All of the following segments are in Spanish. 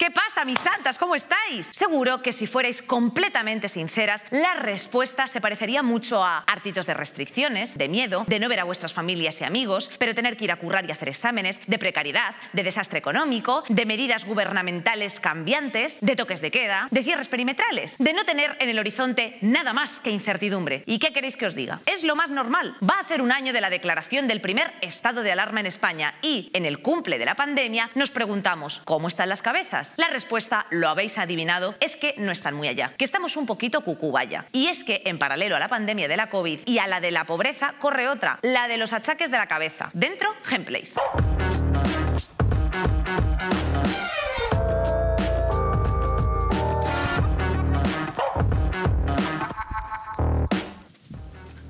¿Qué pasa, mis santas? ¿Cómo estáis? Seguro que si fuerais completamente sinceras, la respuesta se parecería mucho a hartitos de restricciones, de miedo, de no ver a vuestras familias y amigos, pero tener que ir a currar y hacer exámenes, de precariedad, de desastre económico, de medidas gubernamentales cambiantes, de toques de queda, de cierres perimetrales, de no tener en el horizonte nada más que incertidumbre. ¿Y qué queréis que os diga? Es lo más normal. Va a hacer un año de la declaración del primer estado de alarma en España y, en el cumple de la pandemia, nos preguntamos ¿cómo están las cabezas? La respuesta, lo habéis adivinado, es que no están muy allá, que estamos un poquito cucubaya. Y es que, en paralelo a la pandemia de la COVID y a la de la pobreza, corre otra, la de los achaques de la cabeza. Dentro, Gameplays.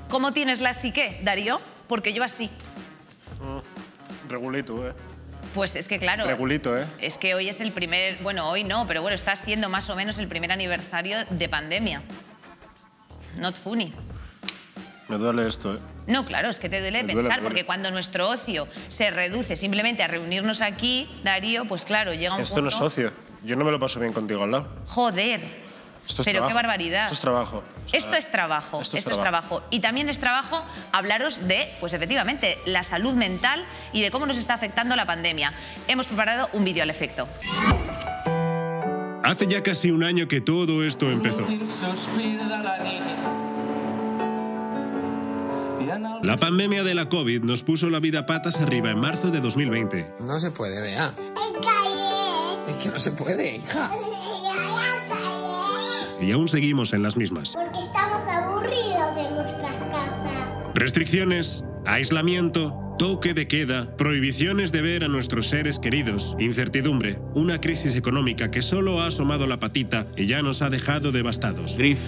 ¿Cómo tienes la psique, Darío? Porque yo así. Regulito, ¿eh? Pues es que claro, regulito, ¿eh? Es que hoy es el primer, bueno, hoy no, pero bueno, está siendo más o menos el primer aniversario de pandemia. Not funny. Me duele esto, ¿eh? No, claro, es que te duele pensar, porque cuando nuestro ocio se reduce simplemente a reunirnos aquí, Darío, pues claro, llega un punto... Esto no es ocio. Yo no me lo paso bien contigo al lado. Joder. Esto es pero trabajo. qué barbaridad. Esto es trabajo. O sea, esto es trabajo. Esto es trabajo. Y también es trabajo hablaros de, pues efectivamente, la salud mental y de cómo nos está afectando la pandemia. Hemos preparado un vídeo al efecto. Hace ya casi un año que todo esto empezó. La pandemia de la COVID nos puso la vida patas arriba en marzo de 2020. No se puede, Bea. Es que no se puede, hija. Y aún seguimos en las mismas. Porque estamos aburridos de nuestras casas. Restricciones, aislamiento, toque de queda, prohibiciones de ver a nuestros seres queridos, incertidumbre, una crisis económica que solo ha asomado la patita y ya nos ha dejado devastados. Grief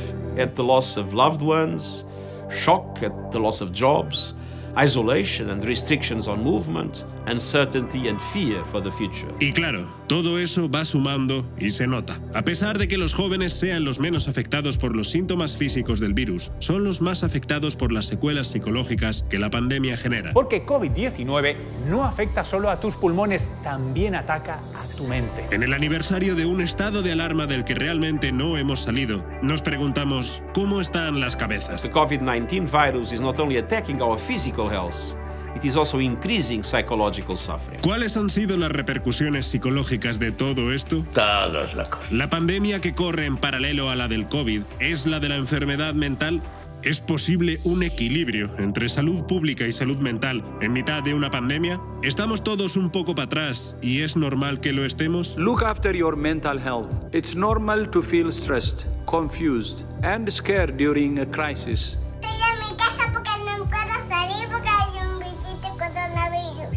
at the loss of loved ones, shock at the loss of jobs, isolation and restrictions on movement, uncertainty and fear for the future. Y claro, todo eso va sumando y se nota. A pesar de que los jóvenes sean los menos afectados por los síntomas físicos del virus, son los más afectados por las secuelas psicológicas que la pandemia genera. Porque COVID-19 no afecta solo a tus pulmones, también ataca a tu mente. En el aniversario de un estado de alarma del que realmente no hemos salido, nos preguntamos ¿cómo están las cabezas? The COVID-19 virus is not only attacking our physical health, it is also increasing psychological suffering. ¿Cuáles han sido las repercusiones psicológicas de todo esto? Todos locos. La pandemia que corre en paralelo a la del COVID es la de la enfermedad mental. ¿Es posible un equilibrio entre salud pública y salud mental en mitad de una pandemia? ¿Estamos todos un poco para atrás y es normal que lo estemos? Look after your mental health. It's normal to feel stressed, confused and scared during a crisis. Estoy en mi casa porque no puedo salir porque hay un bichito coronavirus.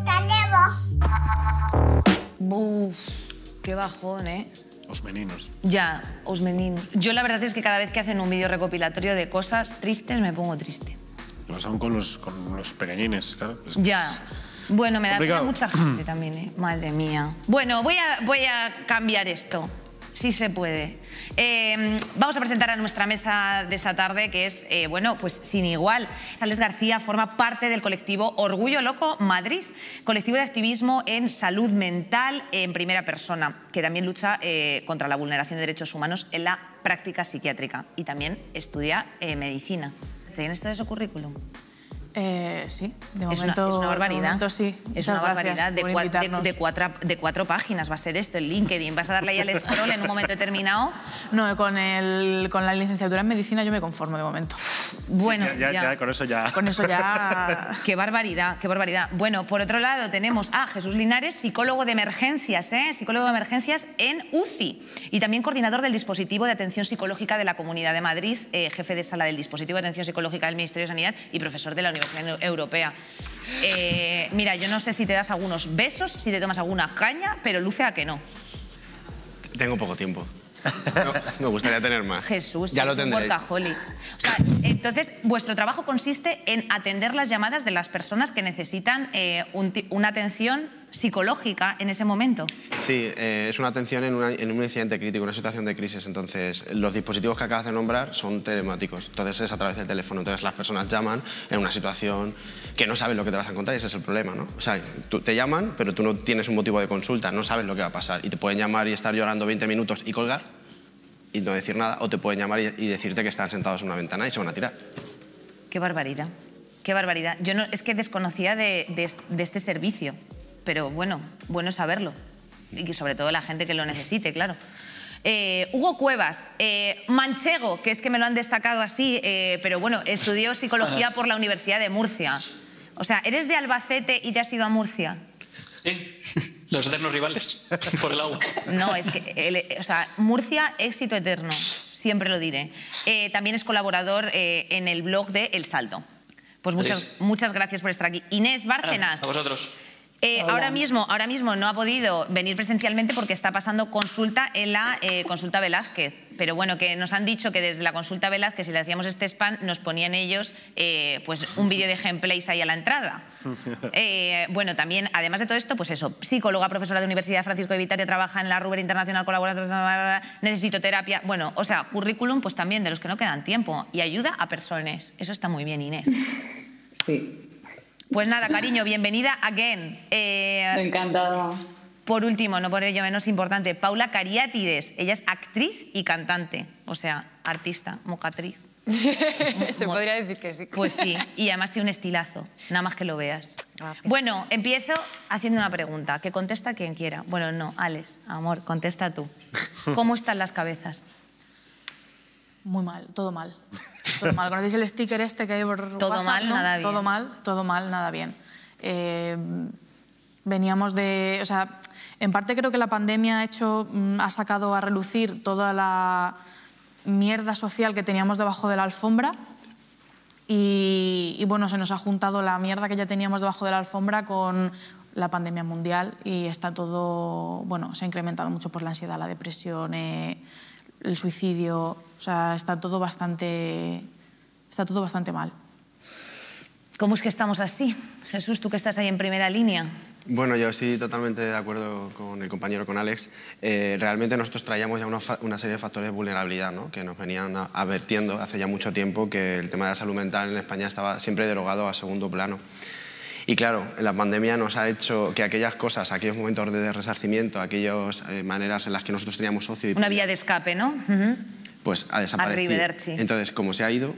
¡Hasta luego! Uf, qué bajón, ¿eh? Os meninos. Ya, os meninos. Yo la verdad es que cada vez que hacen un vídeo recopilatorio de cosas tristes me pongo triste. Más aún con los pequeñines, claro. Pues ya. Bueno, me da pena complicado. mucha gente también, ¿eh? Madre mía. Bueno, voy a cambiar esto. Sí se puede. Vamos a presentar a nuestra mesa de esta tarde, que es, bueno, pues sin igual. Alex García forma parte del colectivo Orgullo Loco Madrid, colectivo de activismo en salud mental en primera persona, que también lucha contra la vulneración de derechos humanos en la práctica psiquiátrica y también estudia medicina. ¿Tienes todo eso currículum? Sí, de momento, es una barbaridad. De momento sí. Es una barbaridad. De 4 páginas va a ser esto, el LinkedIn. ¿Vas a darle ahí al scroll en un momento determinado? No, con la licenciatura en medicina yo me conformo de momento. Bueno, ya, con eso ya. Con eso ya... Qué barbaridad, qué barbaridad. Bueno, por otro lado tenemos a Jesús Linares, psicólogo de emergencias, psicólogo de emergencias en UCI y también coordinador del dispositivo de atención psicológica de la Comunidad de Madrid, jefe de sala del dispositivo de atención psicológica del Ministerio de Sanidad y profesor de la Universidad Europea. Mira, yo no sé si te das algunos besos, si te tomas alguna caña, pero luce a que no. Tengo poco tiempo. No, me gustaría tener más. Jesús, ya lo es un tendré. workaholic. O sea, Entonces, vuestro trabajo consiste en atender las llamadas de las personas que necesitan una atención psicológica en ese momento. Sí, es una atención en un incidente crítico, una situación de crisis. Entonces, los dispositivos que acabas de nombrar son telemáticos. Entonces, es a través del teléfono. Entonces, las personas llaman en una situación que no sabes lo que te vas a encontrar y ese es el problema, ¿no? O sea, te llaman, pero tú no tienes un motivo de consulta, no sabes lo que va a pasar. Y te pueden llamar y estar llorando 20 minutos y colgar y no decir nada, o te pueden llamar y decirte que están sentados en una ventana y se van a tirar. Qué barbaridad, qué barbaridad. Yo no, es que desconocía de este servicio. Pero bueno saberlo. Y sobre todo la gente que lo necesite, claro. Hugo Cuevas, manchego, que es que me lo han destacado así, pero bueno, estudió psicología por la Universidad de Murcia. O sea, ¿eres de Albacete y te has ido a Murcia? Sí, los eternos rivales, por el agua. No, es que, o sea, Murcia, éxito eterno, siempre lo diré. También es colaborador en el blog de El Salto. Pues muchas gracias por estar aquí. Inés Bárcenas. A vosotros. Ahora mismo no ha podido venir presencialmente porque está pasando consulta en la consulta Velázquez. Pero bueno, que nos han dicho que desde la consulta Velázquez, si le hacíamos este spam, nos ponían ellos pues un vídeo de gameplays ahí a la entrada. Bueno, también, además de todo esto, pues eso, psicóloga, profesora de Universidad Francisco de Vitoria, trabaja en la Ruber Internacional, colabora, necesito terapia. Bueno, o sea, currículum pues también de los que no quedan tiempo y ayuda a personas. Eso está muy bien, Inés. Sí. Pues nada, cariño, bienvenida again. Encantada. Por último, no por ello menos importante, Paula Cariátides. Ella es actriz y cantante, o sea, artista, mocatriz. Se podría decir que sí. Pues sí, y además tiene un estilazo, nada más que lo veas. Gracias. Bueno, empiezo haciendo una pregunta, que contesta quien quiera. Bueno, no, Alex, amor, contesta tú. ¿Cómo están las cabezas? Muy mal, todo mal. Todo mal. ¿Conocéis el sticker este que hay por todo WhatsApp, mal, ¿no? nada bien. Todo mal, nada bien. Veníamos de... O sea, en parte creo que la pandemia ha sacado a relucir toda la mierda social que teníamos debajo de la alfombra y bueno, se nos ha juntado la mierda que ya teníamos debajo de la alfombra con la pandemia mundial y está todo... Bueno, se ha incrementado mucho por la ansiedad, la depresión, el suicidio, o sea, está todo bastante mal. ¿Cómo es que estamos así? Jesús, tú que estás ahí en primera línea. Bueno, yo estoy totalmente de acuerdo con el compañero, con Alex. Realmente nosotros traíamos ya una serie de factores de vulnerabilidad, ¿no? Que nos venían advirtiendo hace ya mucho tiempo que el tema de la salud mental en España estaba siempre derogado a segundo plano. Y claro, la pandemia nos ha hecho que aquellas cosas, aquellos momentos de resarcimiento, aquellas maneras en las que nosotros teníamos ocio... Una vía de escape, ¿no? Pues ha desaparecido. Arrivederci. Entonces, como se ha ido,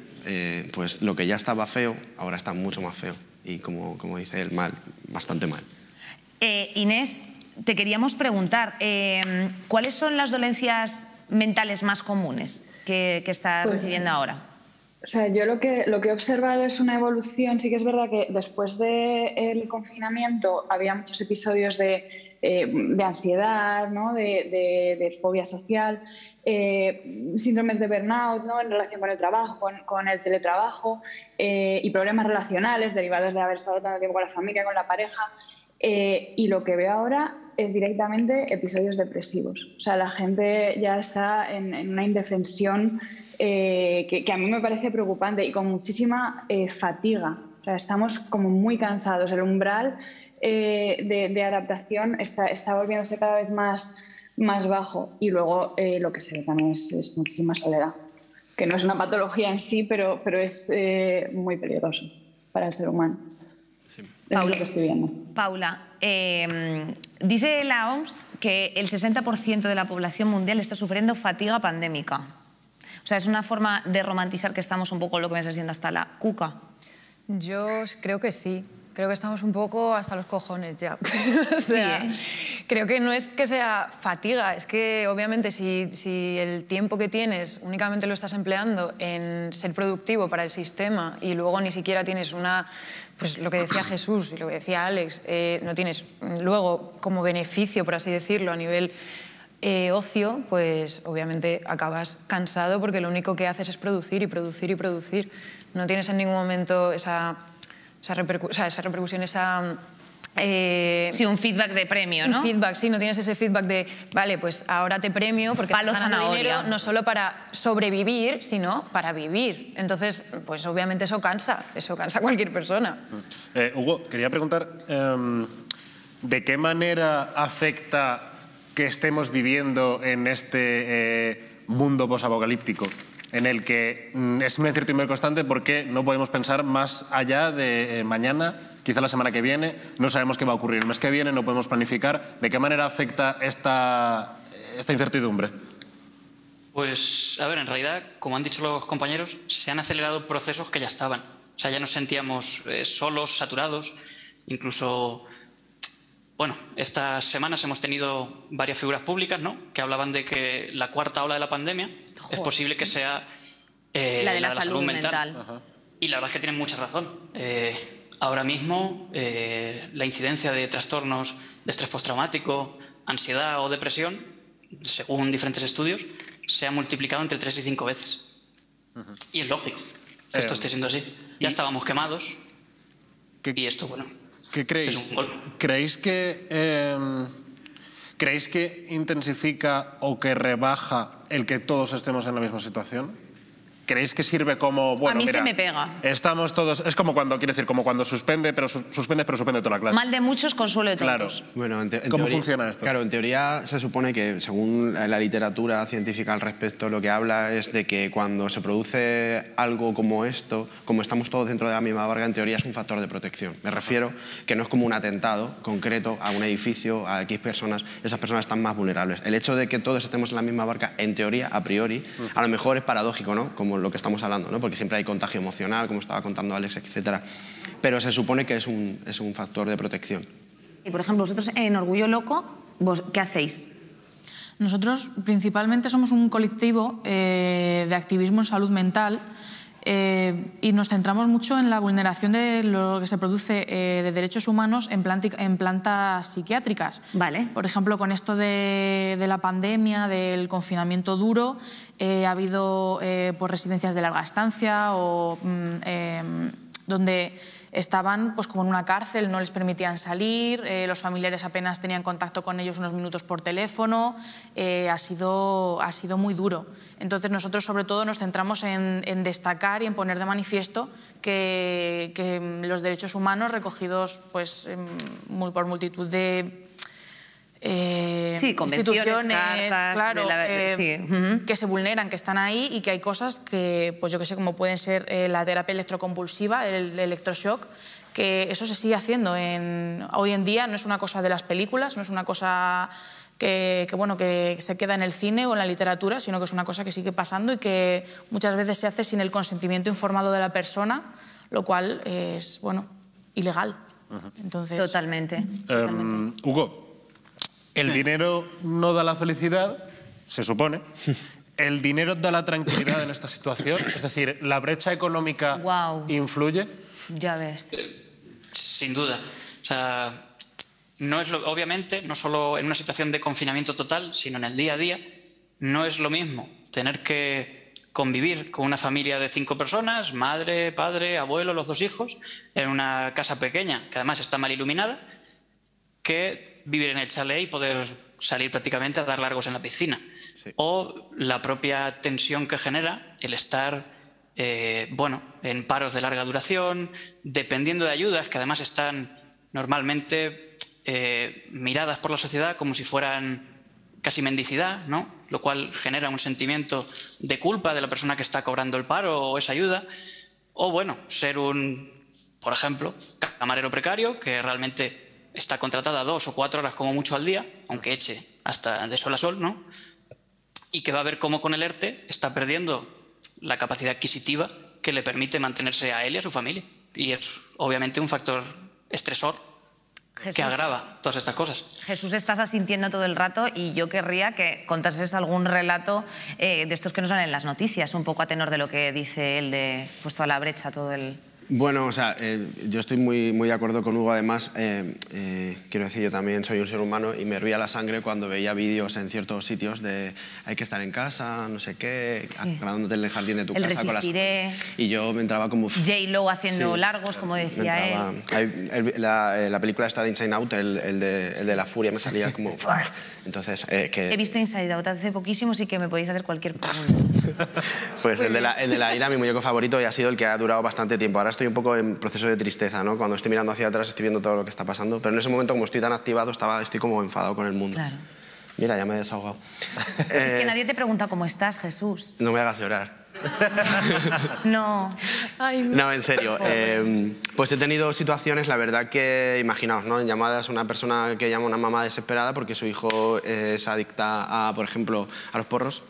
pues lo que ya estaba feo, ahora está mucho más feo. Y como dice él, mal, bastante mal. Inés, te queríamos preguntar, ¿cuáles son las dolencias mentales más comunes que estás recibiendo ahora? O sea, yo lo que he observado es una evolución. Sí que es verdad que después del confinamiento había muchos episodios de ansiedad, ¿no? de fobia social, síndromes de burnout, ¿no? En relación con el trabajo, con el teletrabajo y problemas relacionales derivados de haber estado tanto tiempo con la familia, con la pareja. Y lo que veo ahora es directamente episodios depresivos. O sea, la gente ya está en una indefensión que a mí me parece preocupante y con muchísima fatiga. O sea, estamos como muy cansados. El umbral de adaptación está volviéndose cada vez más bajo. Y luego lo que se ve también es muchísima soledad, que no es una patología en sí, pero es muy peligroso para el ser humano. Es lo que estoy viendo. Paula, dice la OMS que el 60% de la población mundial está sufriendo fatiga pandémica. O sea, es una forma de romantizar que estamos un poco lo que me está diciendo hasta la cuca. Yo creo que sí. Creo que estamos un poco hasta los cojones ya. O sea, creo que no es que sea fatiga, es que obviamente si el tiempo que tienes únicamente lo estás empleando en ser productivo para el sistema y luego ni siquiera tienes pues lo que decía Jesús y lo que decía Alex, no tienes luego como beneficio, por así decirlo, a nivel ocio, pues obviamente acabas cansado porque lo único que haces es producir y producir y producir. No tienes en ningún momento esa repercusión, Sí, un feedback de premio, ¿no? Un feedback, sí, no tienes ese feedback de, vale, pues ahora te premio porque estás ganando dinero no solo para sobrevivir, sino para vivir. Entonces, pues obviamente eso cansa a cualquier persona. Hugo, quería preguntar, ¿de qué manera afecta que estemos viviendo en este mundo posapocalíptico, en el que es una incertidumbre constante porque no podemos pensar más allá de mañana, quizá la semana que viene, no sabemos qué va a ocurrir el mes que viene, no podemos planificar? ¿De qué manera afecta esta incertidumbre? Pues, a ver, en realidad, como han dicho los compañeros, se han acelerado procesos que ya estaban. O sea, ya nos sentíamos solos, saturados, incluso... Bueno, estas semanas hemos tenido varias figuras públicas, ¿no?, que hablaban de que la cuarta ola de la pandemia es posible que sea la de la salud mental. Ajá. Y la verdad es que tienen mucha razón. Ahora mismo la incidencia de trastornos de estrés postraumático, ansiedad o depresión, según diferentes estudios, se ha multiplicado entre 3 y 5 veces. Y es lógico que esto esté siendo así. Ya estábamos quemados y esto, bueno... ¿Qué creéis? ¿Creéis que intensifica o que rebaja el que todos estemos en la misma situación? ¿Creéis que sirve como, bueno, a mí mira, se me pega. Estamos todos, es como cuando, quiero decir, como cuando suspende toda la clase? Mal de muchos, consuelo de tontos. Claro. Bueno, ¿Cómo teoría, funciona esto? Claro, en teoría se supone que, según la literatura científica al respecto, lo que habla es de que cuando se produce algo como esto, como estamos todos dentro de la misma barca, en teoría es un factor de protección. Me refiero que no es como un atentado concreto a un edificio, a X personas, esas personas están más vulnerables. El hecho de que todos estemos en la misma barca, en teoría, a priori, a lo mejor es paradójico, ¿no?, como lo que estamos hablando, ¿no?, porque siempre hay contagio emocional, como estaba contando Alex, etcétera. Pero se supone que es un factor de protección. Y, por ejemplo, vosotros en Orgullo Loco, ¿qué hacéis? Nosotros principalmente somos un colectivo de activismo en salud mental y nos centramos mucho en la vulneración de lo que se produce de derechos humanos en plantas psiquiátricas. Vale. Por ejemplo, con esto de la pandemia, del confinamiento duro, ha habido pues, residencias de larga estancia o donde estaban pues, como en una cárcel, no les permitían salir, los familiares apenas tenían contacto con ellos unos minutos por teléfono, ha sido muy duro. Entonces nosotros sobre todo nos centramos en destacar y en poner de manifiesto que los derechos humanos recogidos pues, por multitud de instituciones, cartas, claro, que se vulneran, que están ahí y que hay cosas que, pues yo que sé, como pueden ser la terapia electroconvulsiva, el electroshock, que eso se sigue haciendo hoy en día, no es una cosa de las películas, no es una cosa que se queda en el cine o en la literatura, sino que es una cosa que sigue pasando y que muchas veces se hace sin el consentimiento informado de la persona, lo cual es, bueno, ilegal. Entonces, Totalmente. Hugo, el dinero no da la felicidad, se supone. ¿El dinero da la tranquilidad en esta situación? Es decir, ¿la brecha económica influye? Ya ves. Sin duda. O sea, no es obviamente, no solo en una situación de confinamiento total, sino en el día a día, no es lo mismo tener que convivir con una familia de 5 personas, madre, padre, abuelo, los 2 hijos, en una casa pequeña, que además está mal iluminada, que vivir en el chalet y poder salir prácticamente a dar largos en la piscina. Sí. O la propia tensión que genera el estar en paros de larga duración, dependiendo de ayudas que además están normalmente miradas por la sociedad como si fueran casi mendicidad, ¿no?, lo cual genera un sentimiento de culpa de la persona que está cobrando el paro o esa ayuda. O bueno, ser por ejemplo, camarero precario que realmente está contratada 2 o 4 horas como mucho al día, aunque eche hasta de sol a sol, ¿no?, y que va a ver cómo con el ERTE está perdiendo la capacidad adquisitiva que le permite mantenerse a él y a su familia. Y es obviamente un factor estresor que agrava todas estas cosas. Jesús, estás asintiendo todo el rato y yo querría que contases algún relato de estos que nos salen en las noticias, un poco a tenor de lo que dice él de puesto a la brecha todo el... Bueno, o sea, yo estoy muy de acuerdo con Hugo. Además, quiero decir, yo también soy un ser humano y me hervía la sangre cuando veía vídeos en ciertos sitios de hay que estar en casa, no sé qué, grabándote en el jardín de tu casa. Resistiré. Y yo me entraba como... J-Lo haciendo largos, como decía él. La película esta de Inside Out, el de la furia, me salía como... Entonces, He visto Inside Out hace poquísimo, sí que me podéis hacer cualquier pregunta. Pues el de la ira, mi muñeco favorito, y ha sido el que ha durado bastante tiempo. Ahora estoy un poco en proceso de tristeza, ¿no? Cuando estoy mirando hacia atrás estoy viendo todo lo que está pasando, pero en ese momento, como estoy tan activado, estoy como enfadado con el mundo. Claro. Mira, ya me he desahogado. Es que nadie te pregunta cómo estás, Jesús. No me hagas llorar. No. Ay, no, en serio. Pues he tenido situaciones, la verdad que, imaginaos, ¿no? En llamadas, una persona que llama a una mamá desesperada porque su hijo es adicta a, por ejemplo, a los porros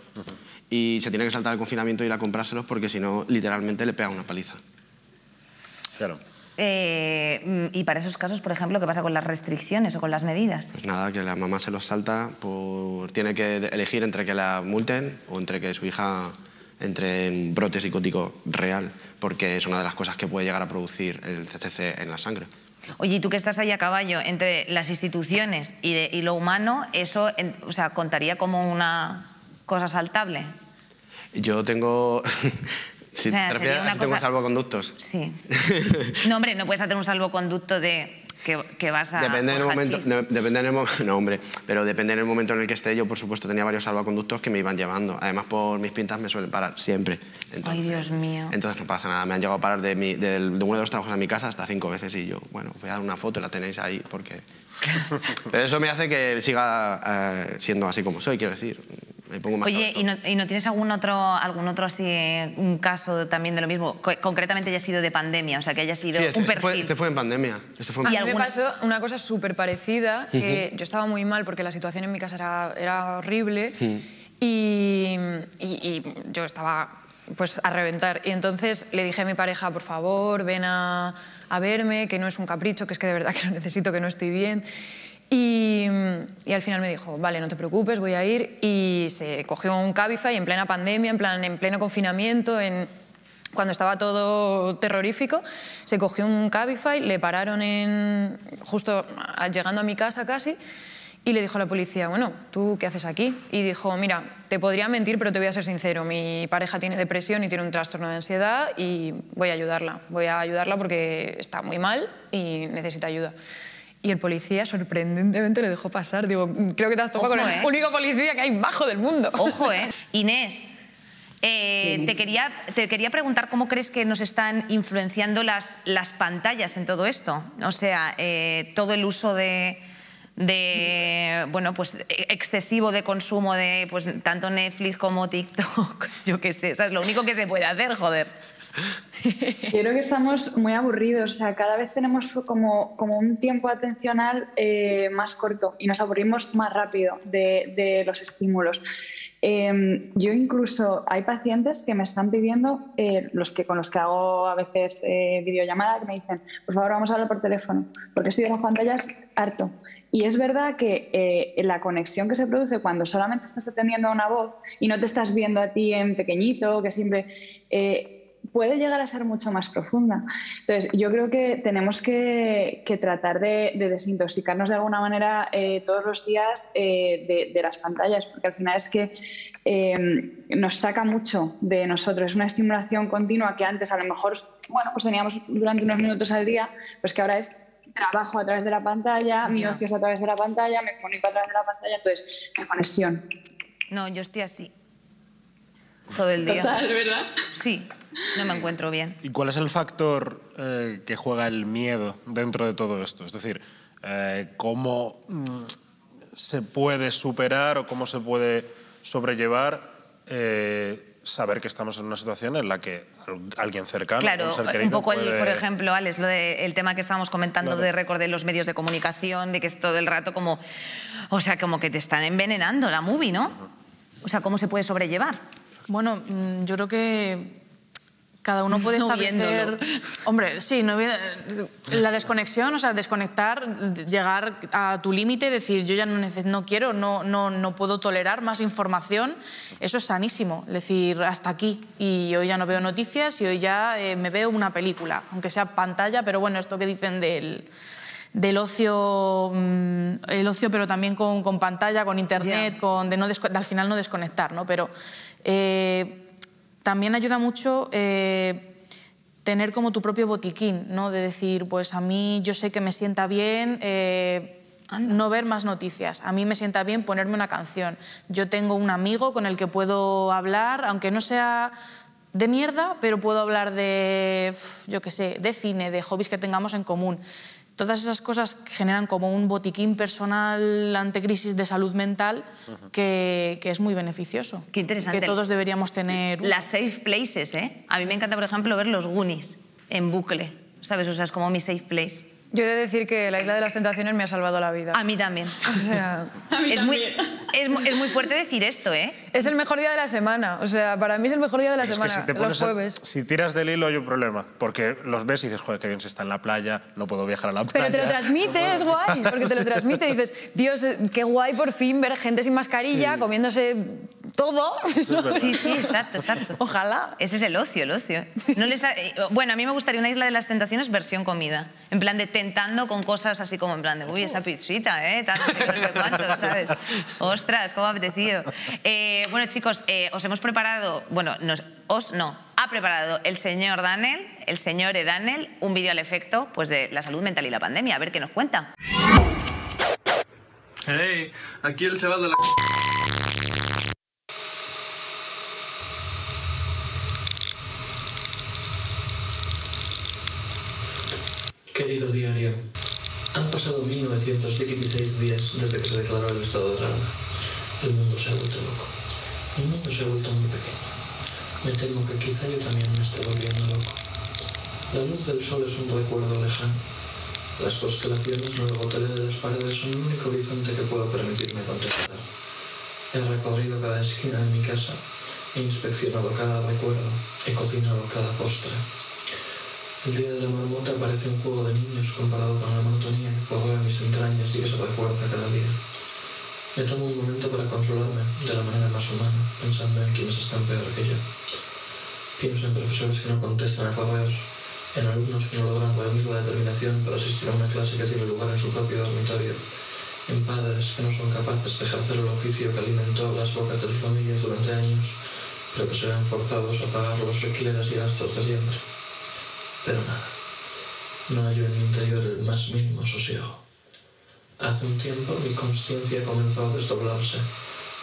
y se tiene que saltar el confinamiento y ir a comprárselos porque si no, literalmente le pega una paliza. Claro. Y para esos casos, por ejemplo, ¿qué pasa con las restricciones o con las medidas? Pues nada, que la mamá se los salta, tiene que elegir entre que la multen o entre que su hija entre en brote psicótico real, porque es una de las cosas que puede llegar a producir el THC en la sangre. Oye, y tú que estás ahí a caballo entre las instituciones y lo humano, ¿eso o sea, contaría como una cosa saltable? Yo tengo... Si te refieres a si tengo salvoconductos. Sí. No, hombre, no puedes hacer un salvoconducto de que vas a... Depende en el momento... No, hombre, pero depende en el momento en el que esté. Yo, por supuesto, tenía varios salvoconductos que me iban llevando. Además, por mis pintas me suelen parar siempre. Entonces, ay, Dios mío. Entonces no pasa nada. Me han llegado a parar de uno de los trabajos a mi casa hasta 5 veces y yo, bueno, voy a dar una foto y la tenéis ahí porque... Pero eso me hace que siga siendo así como soy, quiero decir. Me pongo más. Oye, ¿y no tienes algún otro así, un caso también de lo mismo? Concretamente haya sido de pandemia, o sea, que haya sido un perfil. Este fue en pandemia. A mí me pasó una cosa súper parecida, que yo estaba muy mal porque la situación en mi casa era horrible y yo estaba pues a reventar. Y entonces le dije a mi pareja, por favor, ven a verme, que no es un capricho, que es que de verdad que lo necesito, que no estoy bien. Y al final me dijo, vale, no te preocupes, voy a ir. Y se cogió un Cabify en plena pandemia, en pleno confinamiento, cuando estaba todo terrorífico. Se cogió un Cabify, le pararon justo llegando a mi casa casi, y le dijo a la policía, bueno, ¿tú qué haces aquí? Y dijo, mira, te podría mentir, pero te voy a ser sincero, mi pareja tiene depresión y tiene un trastorno de ansiedad y voy a ayudarla porque está muy mal y necesita ayuda. Y el policía sorprendentemente le dejó pasar. Digo, creo que te has topado con el único policía que hay bajo del mundo. Ojo, Inés, te quería preguntar cómo crees que nos están influenciando las pantallas en todo esto. O sea, todo el uso de bueno, pues excesivo de consumo de pues tanto Netflix como TikTok, yo qué sé, o sea, es lo único que se puede hacer, joder. Yo creo que estamos muy aburridos, o sea, cada vez tenemos como un tiempo atencional más corto y nos aburrimos más rápido de los estímulos. Yo incluso, hay pacientes que me están pidiendo, con los que hago a veces videollamadas, que me dicen, por favor, vamos a hablar por teléfono, porque estoy de las pantallas harto. Y es verdad que la conexión que se produce cuando solamente estás atendiendo a una voz y no te estás viendo a ti en pequeñito, que siempre... puede llegar a ser mucho más profunda. Entonces, yo creo que tenemos que tratar de desintoxicarnos de alguna manera todos los días de las pantallas, porque al final es que nos saca mucho de nosotros. Es una estimulación continua que antes a lo mejor, bueno, pues teníamos durante unos minutos al día, pues que ahora es trabajo a través de la pantalla, mi ocio es a través de la pantalla, me comunico a través de la pantalla, entonces, qué conexión. No, yo estoy así. Todo el día. Total, ¿verdad? Sí, no me encuentro bien. ¿Y cuál es el factor que juega el miedo dentro de todo esto? Es decir, ¿cómo se puede superar o cómo se puede sobrellevar saber que estamos en una situación en la que alguien cercano, claro, un ser querido, un poco, puede... por ejemplo, Alex, el tema que estábamos comentando, claro, de récord de los medios de comunicación, de que es todo el rato como... O sea, como que te están envenenando la movie, ¿no? O sea, ¿cómo se puede sobrellevar? Bueno, yo creo que Cada uno puede No establecer... Hombre, sí, la desconexión, o sea, desconectar, llegar a tu límite, decir, yo ya no quiero, no puedo tolerar más información, eso es sanísimo. Decir, hasta aquí, y hoy ya no veo noticias y hoy ya me veo una película, aunque sea pantalla, pero bueno, esto que dicen del ocio, el ocio pero también con pantalla, con internet, de al final no desconectar, ¿no? Pero también ayuda mucho tener como tu propio botiquín, ¿no? De decir, pues a mí yo sé que me sienta bien no ver más noticias, a mí me sienta bien ponerme una canción. Yo tengo un amigo con el que puedo hablar, aunque no sea de mierda, pero puedo hablar de, yo qué sé, de cine, de hobbies que tengamos en común. Todas esas cosas generan como un botiquín personal ante crisis de salud mental que es muy beneficioso. Qué interesante. Que todos deberíamos tener. Las safe places, ¿eh? A mí me encanta, por ejemplo, ver los Goonies en bucle, ¿sabes? O sea, es como mi safe place. Yo he de decir que la Isla de las Tentaciones me ha salvado la vida. A mí también. O sea, es muy fuerte decir esto, ¿eh? Es el mejor día de la semana. O sea, para mí es el mejor día de la semana, que los jueves. Si tiras del hilo hay un problema, porque los ves y dices, joder, qué bien se está en la playa, no puedo viajar a la playa. Pero te lo transmite, es guay, porque te lo transmite y dices, Dios, qué guay por fin ver gente sin mascarilla, comiéndose todo. Sí, exacto. Ojalá. Ese es el ocio. Bueno, a mí me gustaría una Isla de las Tentaciones versión comida, en plan de tentando con cosas así como en plan de, uy, esa pizzita, tal, no sé cuánto, ¿sabes? Ostras, cómo ha apetecido. Bueno, chicos, os hemos preparado, ha preparado el señor Edanel, un vídeo al efecto pues, de la salud mental y la pandemia. A ver qué nos cuenta. Hey, aquí el chaval de la... Querido diario, han pasado 1916 días desde que se declaró el estado de alarma. El mundo se ha vuelto loco. El mundo se ha vuelto muy pequeño. Me temo que quizá yo también me esté volviendo loco. La luz del sol es un recuerdo lejano. Las constelaciones, los goteles de las paredes son el único horizonte que puedo permitirme contemplar. He recorrido cada esquina de mi casa, he inspeccionado cada recuerdo, he cocinado cada postre. El día de la marmota parece un juego de niños comparado con la monotonía que corroe mis entrañas y que se refuerza cada día. Me tomo un momento para consolarme de la manera más humana, pensando en quienes están peor que yo. Pienso en profesores que no contestan a correos, en alumnos que no logran reunir la determinación para asistir a una clase que tiene lugar en su propio dormitorio, en padres que no son capaces de ejercer el oficio que alimentó las bocas de sus familias durante años, pero que se ven forzados a pagar los alquileres y gastos de siempre. Pero nada, no hallo en mi interior el más mínimo sosiego. Hace un tiempo mi conciencia comenzó a desdoblarse.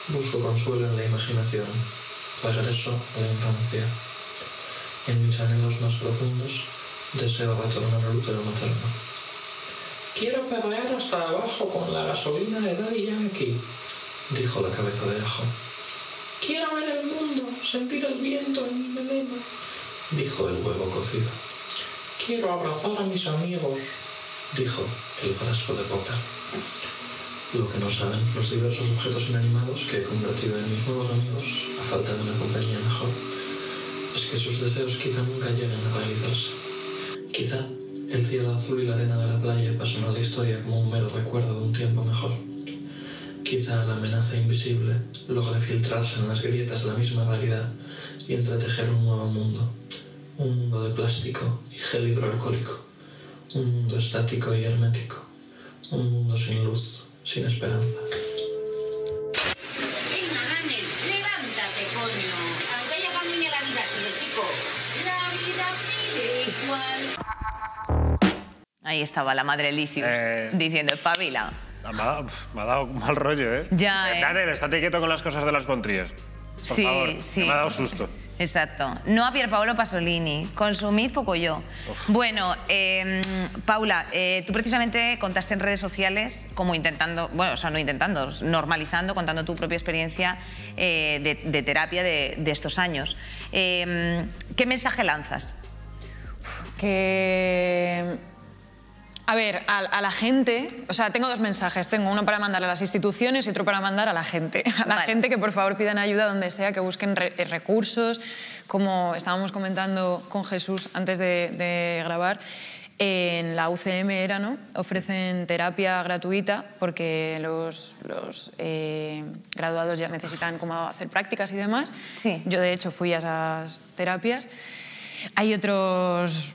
Busco consuelo en la imaginación. Regreso a la infancia. En mis anhelos más profundos deseo retornar al útero materno. Quiero perrear hasta abajo con la gasolina de Daddy Yankee, dijo la cabeza de ajo. Quiero ver el mundo, sentir el viento en mi melena, dijo el huevo cocido. Quiero abrazar a mis amigos, dijo el frasco de póker. Lo que no saben los diversos objetos inanimados que he convertido en mis nuevos amigos, a falta de una compañía mejor, es que sus deseos quizá nunca lleguen a realizarse. Quizá el cielo azul y la arena de la playa pasen a la historia como un mero recuerdo de un tiempo mejor. Quizá la amenaza invisible logre filtrarse en las grietas de la misma realidad y entretejer un nuevo mundo. Un mundo de plástico y gel hidroalcohólico. Un mundo estático y hermético. Un mundo sin luz, sin esperanza. Venga, Daniel, levántate, coño. Aunque haya pandemia, la vida sigue, chico. La vida sigue igual. Ahí estaba la madre Licius diciendo, espabila. Me ha dado mal rollo, ¿eh? Ya, Daniel, estate quieto con las cosas de las Contrías. Por favor, me ha dado susto. Exacto. No a Pierpaolo Pasolini. Consumid poco yo. Bueno, Paula, tú precisamente contaste en redes sociales como intentando, bueno, o sea, no intentando, normalizando, contando tu propia experiencia de terapia de estos años. ¿Qué mensaje lanzas? Que A ver, a la gente, o sea, tengo dos mensajes. Tengo uno para mandar a las instituciones y otro para mandar a la gente. A la gente que por favor pidan ayuda donde sea, que busquen recursos. Como estábamos comentando con Jesús antes de grabar, en la UCM era, ¿no? Ofrecen terapia gratuita porque los graduados ya necesitan como hacer prácticas y demás. Sí. Yo, de hecho, fui a esas terapias. Hay otras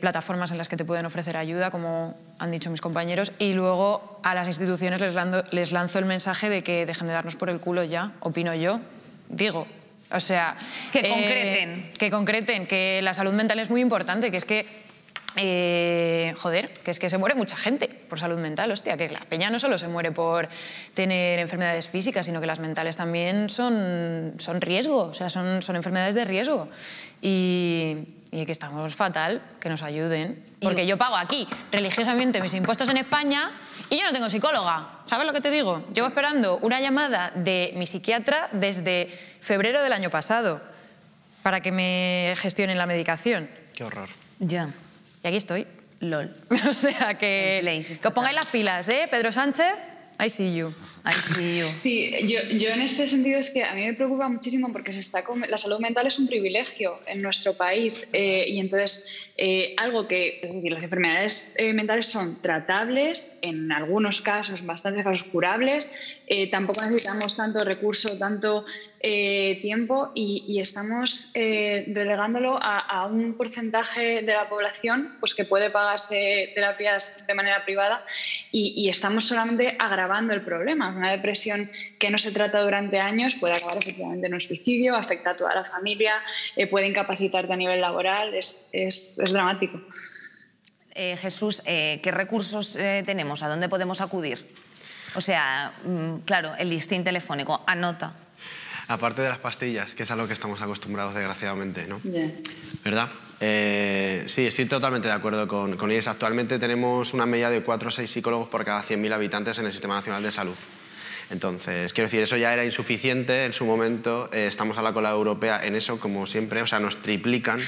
plataformas en las que te pueden ofrecer ayuda, como han dicho mis compañeros, y luego a las instituciones les lanzo el mensaje de que dejen de darnos por el culo ya, opino yo, digo. O sea, que concreten. Que concreten, que la salud mental es muy importante, que es que, que es que se muere mucha gente por salud mental, hostia, que la peña no solo se muere por tener enfermedades físicas, sino que las mentales también son riesgo, o sea, son enfermedades de riesgo. Y que estamos fatal, que nos ayuden. Porque yo pago aquí religiosamente mis impuestos en España y yo no tengo psicóloga. ¿Sabes lo que te digo? Llevo esperando una llamada de mi psiquiatra desde febrero del año pasado para que me gestionen la medicación. Qué horror. Ya. Y aquí estoy. LOL. O sea que os pongáis las pilas, ¿eh? Pedro Sánchez, I see you. I see you. Sí, yo en este sentido es que a mí me preocupa muchísimo porque la salud mental es un privilegio en nuestro país y entonces algo que, es decir, las enfermedades mentales son tratables, en algunos casos, bastantes casos curables, tampoco necesitamos tanto recurso, tanto tiempo y estamos delegándolo a un porcentaje de la población pues, que puede pagarse terapias de manera privada y estamos solamente agravando el problema. Una depresión que no se trata durante años puede acabar efectivamente en un suicidio, afecta a toda la familia, puede incapacitarte a nivel laboral, es dramático. Jesús, ¿qué recursos tenemos? ¿A dónde podemos acudir? O sea, claro, el listín telefónico, anota. Aparte de las pastillas, que es a lo que estamos acostumbrados desgraciadamente, ¿no? Yeah. ¿Verdad? Sí, estoy totalmente de acuerdo con ellos. Actualmente tenemos una media de 4 o 6 psicólogos por cada 100.000 habitantes en el Sistema Nacional de Salud. Entonces, quiero decir, eso ya era insuficiente en su momento. Estamos a la cola europea en eso, como siempre. O sea, nos triplican.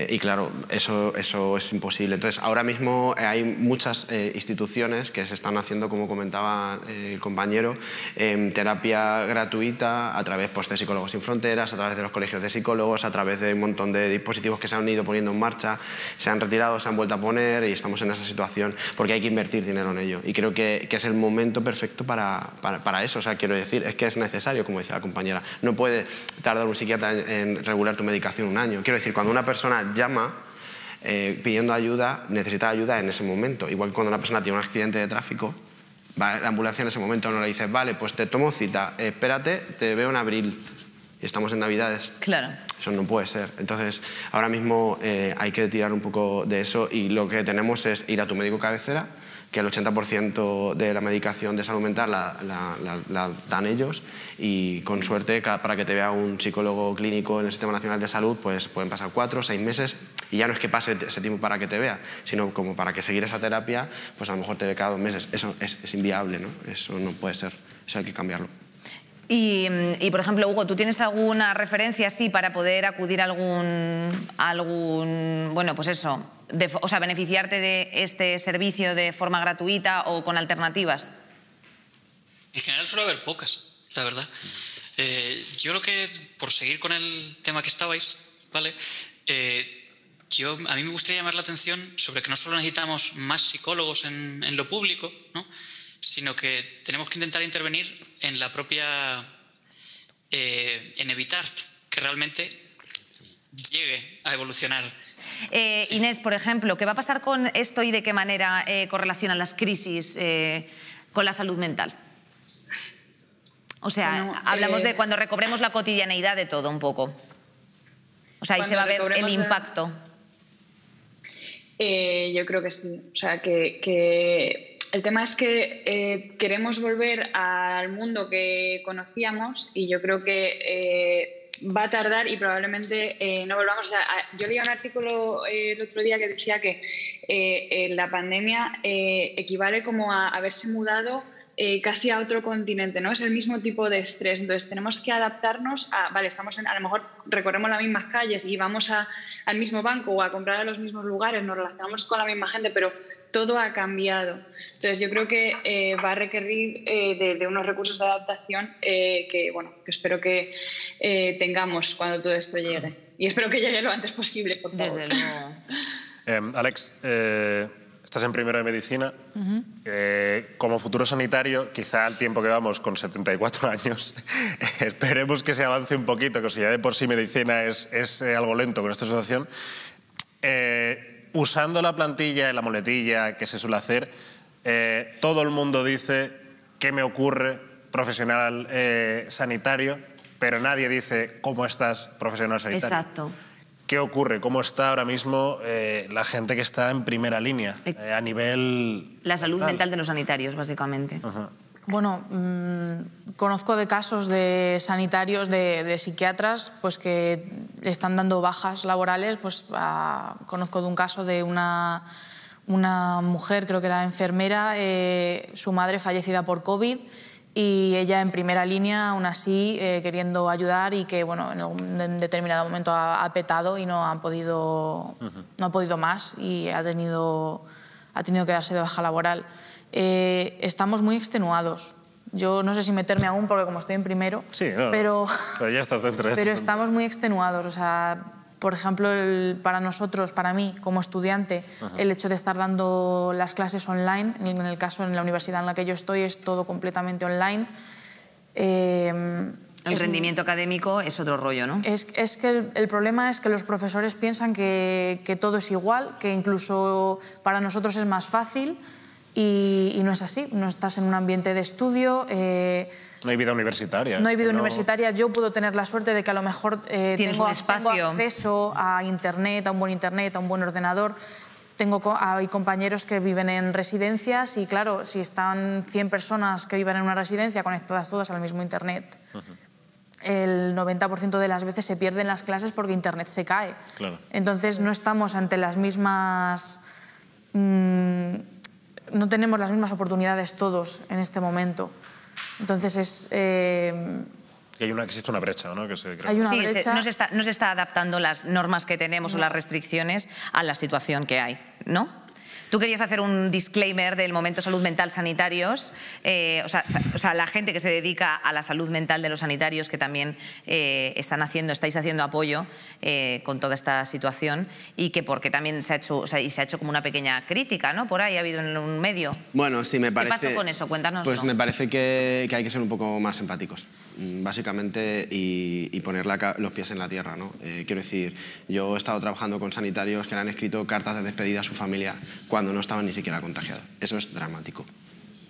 Y claro, eso es imposible. Entonces, ahora mismo hay muchas instituciones que se están haciendo, como comentaba el compañero, terapia gratuita a través pues, de Psicólogos Sin Fronteras, a través de los colegios de psicólogos, a través de un montón de dispositivos que se han ido poniendo en marcha, se han retirado, se han vuelto a poner y estamos en esa situación porque hay que invertir dinero en ello. Y creo que es el momento perfecto para eso. O sea, quiero decir, es que es necesario, como decía la compañera. No puede tardar un psiquiatra en regular tu medicación un año. Quiero decir, cuando una persona llama pidiendo ayuda, necesita ayuda en ese momento. Igual que cuando una persona tiene un accidente de tráfico, va la ambulancia en ese momento, no le dices, vale, pues te tomo cita, espérate, te veo en abril. Y estamos en Navidades. Claro. Eso no puede ser. Entonces, ahora mismo hay que tirar un poco de eso y lo que tenemos es ir a tu médico cabecera, que el 80% de la medicación de salud mental la dan ellos y con suerte para que te vea un psicólogo clínico en el Sistema Nacional de Salud pues pueden pasar 4 o 6 meses y ya no es que pase ese tiempo para que te vea, sino como para que seguir esa terapia pues a lo mejor te ve cada 2 meses. Eso es inviable, ¿no? Eso no puede ser, eso hay que cambiarlo. Y, por ejemplo, Hugo, ¿tú tienes alguna referencia así para poder acudir a algún bueno, pues eso, o sea, beneficiarte de este servicio de forma gratuita o con alternativas? En general suele haber pocas, la verdad. Yo creo que, por seguir con el tema que estabais, ¿vale? A mí me gustaría llamar la atención sobre que no solo necesitamos más psicólogos en lo público, ¿no? Sino que tenemos que intentar intervenir en la propia... en evitar que realmente llegue a evolucionar. Inés, por ejemplo, ¿qué va a pasar con esto y de qué manera correlacionan las crisis con la salud mental? O sea, bueno, hablamos de cuando recobremos la cotidianeidad de todo un poco. O sea, ahí se va a ver el impacto. Yo creo que sí. O sea, que el tema es que queremos volver al mundo que conocíamos y yo creo que va a tardar y probablemente no volvamos. O sea, yo leí un artículo el otro día que decía que la pandemia equivale como a haberse mudado casi a otro continente, ¿no? Es el mismo tipo de estrés. Entonces tenemos que adaptarnos a, vale, a lo mejor recorremos las mismas calles y vamos al mismo banco o a comprar a los mismos lugares, nos relacionamos con la misma gente, pero todo ha cambiado. Entonces yo creo que va a requerir de unos recursos de adaptación que espero que tengamos cuando todo esto llegue. Y espero que llegue lo antes posible, por favor. Desde luego. Alex, estás en primero de medicina. Como futuro sanitario, quizá al tiempo que vamos, con 74 años, esperemos que se avance un poquito, que si ya de por sí medicina es algo lento con esta situación. Usando la plantilla y la muletilla que se suele hacer, todo el mundo dice qué me ocurre profesional sanitario, pero nadie dice cómo estás profesional sanitario. Exacto. ¿Qué ocurre? ¿Cómo está ahora mismo la gente que está en primera línea a nivel... La salud mental de los sanitarios, básicamente. Bueno, conozco de casos de sanitarios, de psiquiatras, pues que están dando bajas laborales. Pues conozco de un caso de una mujer, creo que era enfermera, su madre fallecida por COVID, y ella en primera línea, aún así, queriendo ayudar, y que bueno, en un determinado momento ha petado y no ha podido más, y ha tenido que darse de baja laboral. Estamos muy extenuados. Yo no sé si meterme aún, porque como estoy en primero, sí, no, pero ya estás dentro. Pero estamos muy extenuados. O sea, por ejemplo, para nosotros, para mí, como estudiante, el hecho de estar dando las clases online, en el caso en la universidad en la que yo estoy, es todo completamente online. El rendimiento académico es otro rollo, ¿no? Es que el problema es que los profesores piensan que todo es igual, que incluso para nosotros es más fácil, y no es así. No estás en un ambiente de estudio. No hay vida universitaria. No hay vida universitaria. Yo puedo tener la suerte de que a lo mejor tengo acceso a internet, a un buen ordenador. Hay compañeros que viven en residencias y, claro, si están 100 personas que viven en una residencia conectadas todas al mismo internet, el 90% de las veces se pierden las clases porque internet se cae. Claro. Entonces no estamos ante las mismas... no tenemos las mismas oportunidades todos en este momento. Entonces existe una brecha, ¿no? Hay una brecha. No se está adaptando las normas que tenemos o las restricciones a la situación que hay, ¿no? Tú querías hacer un disclaimer del momento salud mental sanitarios, o sea, la gente que se dedica a la salud mental de los sanitarios, que también estáis haciendo apoyo con toda esta situación, y que porque también se ha hecho como una pequeña crítica, ¿no? Por ahí ha habido en un medio. Bueno, sí, me parece... ¿Qué pasó con eso? Cuéntanos. Pues me parece que hay que ser un poco más empáticos, básicamente, y poner los pies en la tierra, ¿no? Quiero decir, yo he estado trabajando con sanitarios que le han escrito cartas de despedida a su familia cuando no estaban ni siquiera contagiados. Eso es dramático